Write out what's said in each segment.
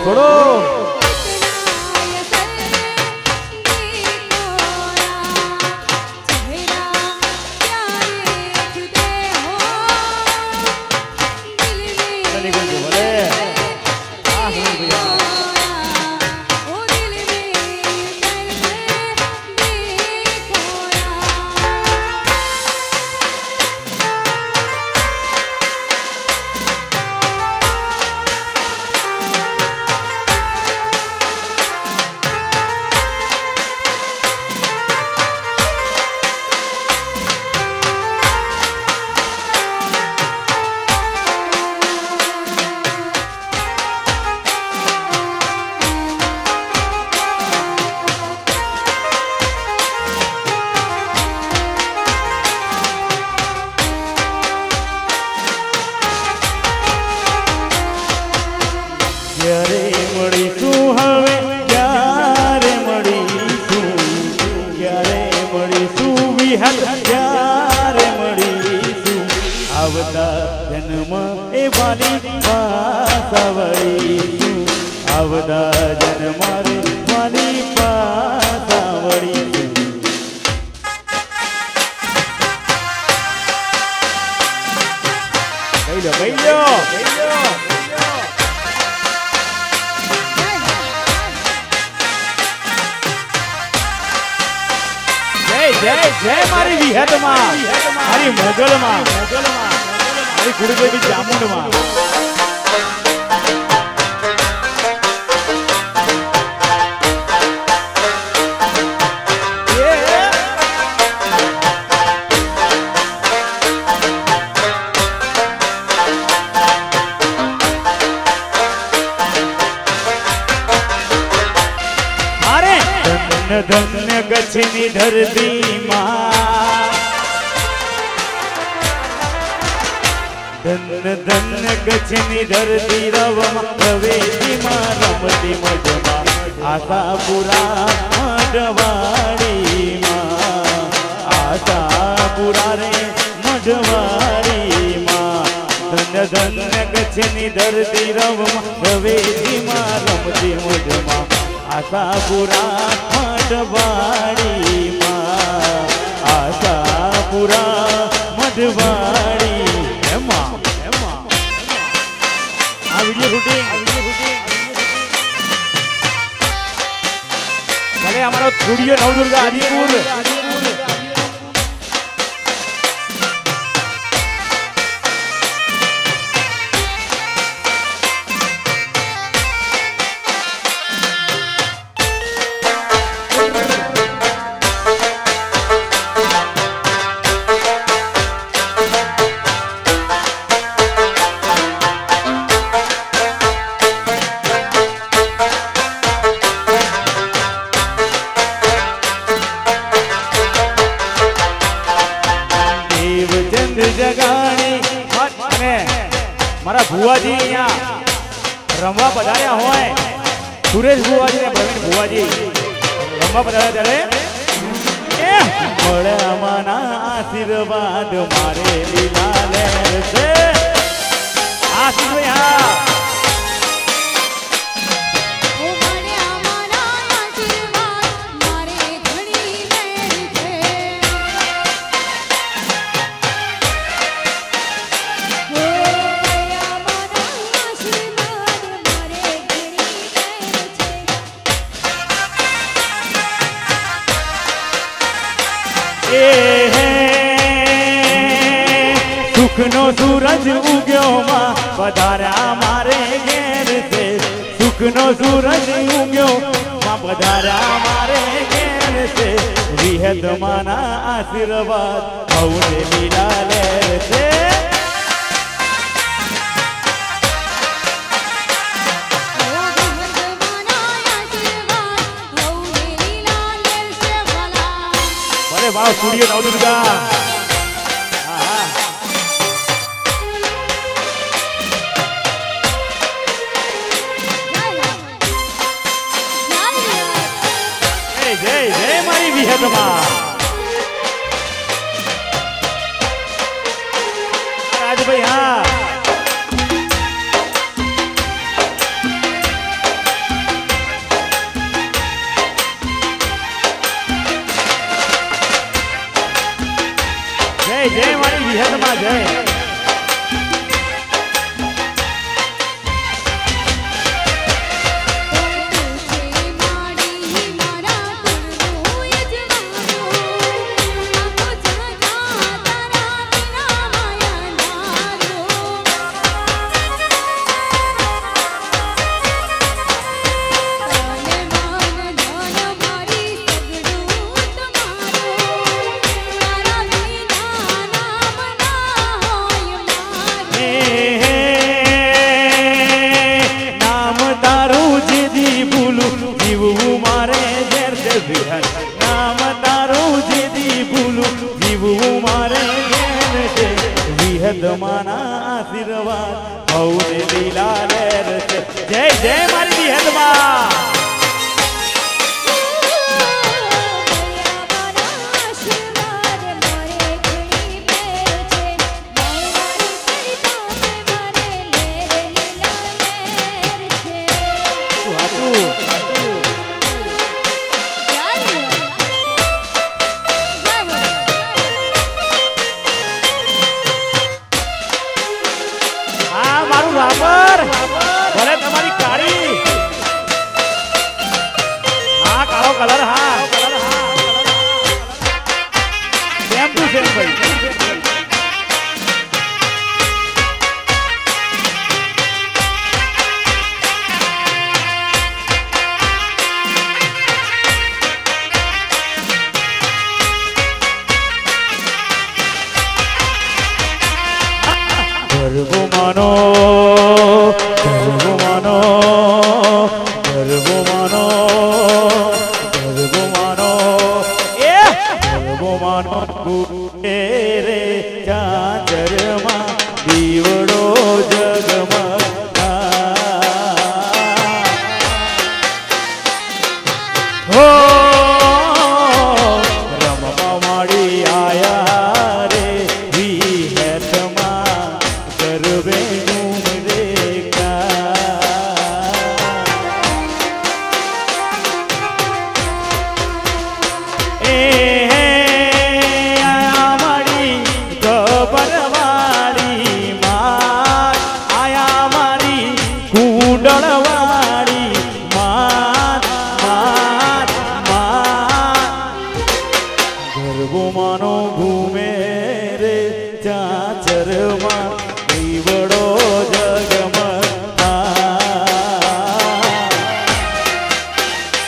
છોડો जय मारी विहत मां मारी मोगल मां मारी कुड़देवी जामुन मां धन्य गच्छिनी धरती धन्य धन्य गच्छिनी धरती रवेती मां रमती मजमा आशापुरा मढवाड़ी मां आशापुरा रे मढवाड़ी मां धन्य धन्य गच्छिनी धरती रवेती मां रमती मजमा आशापुरा मढवाड़ी मां आशापुरा मढवाड़ी आ वीडियो शूटिंग भले हमारा स्टूडियो नवदुर्गा आदिपुर मारा भुवाजी अहींया रमवा पधार्या होय सुरेश भुवाजी ने प्रवीण भुवाजी रमवा पधार्या त्यारे મળ્યા માના આશીર્વાદ મારે લીલા લહેર છે આશીર્વાદ सुखनो सूरज उग्यो मां पधारा मारे घेर से सुखनो सूरज उग्यो मां पधारा मारे घेर से विहत माना आशीर्वाद भवने लीला लहर से वाह स्टूडियो नवदुर्गा जय जय मारी विहत मां राज भाई हाँ વિહત નામ તારું જેદી ભૂલું જીવવું મારે કેમ છે વિહત માના આશીર્વાદ હૌને લીલા લેર છે જય જય મારી વિહત માં રાબર ભલે તમારી કાળી હા કાળો કલર હા સેમ ટુ સેમ ભાઈ ગરબો માનો રે ચાચરમાં દીવડો જગમગા હો રમવા માડી આયા રે વિહતમાં ગરબે ઝૂમરે માનો ઘૂમે રે ચાચરમાં દીવડો જગમગા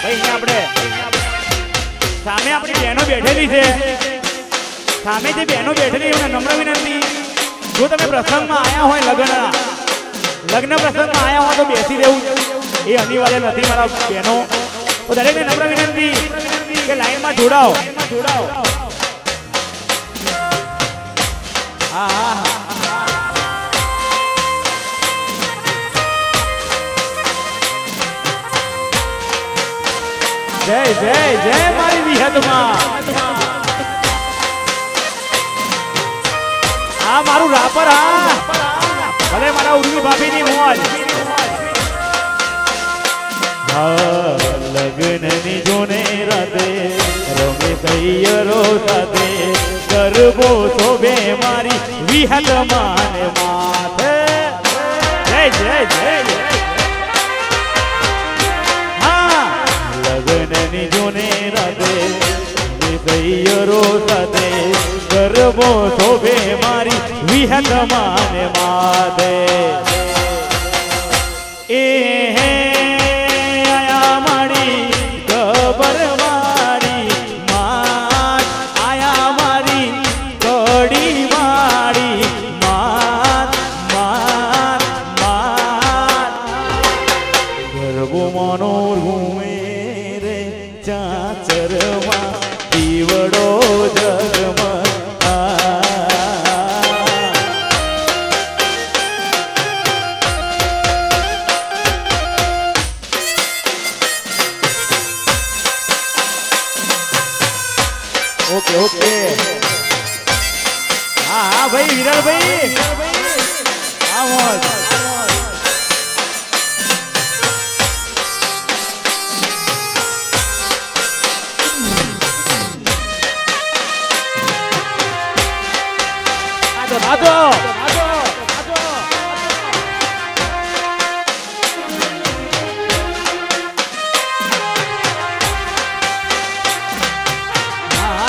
ભાઈ આપણે સામે આપણી બહેનો બેઠેલી છે સામે જે બહેનો બેઠેલી એમને નમ્ર વિનંતી જો તમે પ્રસંગમાં આવ્યા હોય લગ્ન પ્રસંગમાં આવ્યા હોય તો બેસી રહેવું એ અનિવાર્ય નથી મારા બહેનો તો દરેકને નમ્ર વિનંતી કે લાઈનમાં જોડાઓ જય જય જય મારી વિહતમાં આ મારું રાપર હા ભલે મારા ઉર્મી ભાભીની મોજ લગ્નની જોને રાતે રમે તૈયરો સાથે ગરબો શોભે મારી વિહત માને માથે જય જય જય હા લગ્નની જોને રાતે રમે તૈયરો સાથે ગરબો શોભે મારી વિહત માને માથે એ ચાચરમાં દીવડો જગમગા ઓકે ઓકે હા હા ભાઈ વિરલભાઈ હા મોજ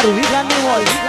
Ruhi Gandhi Wall.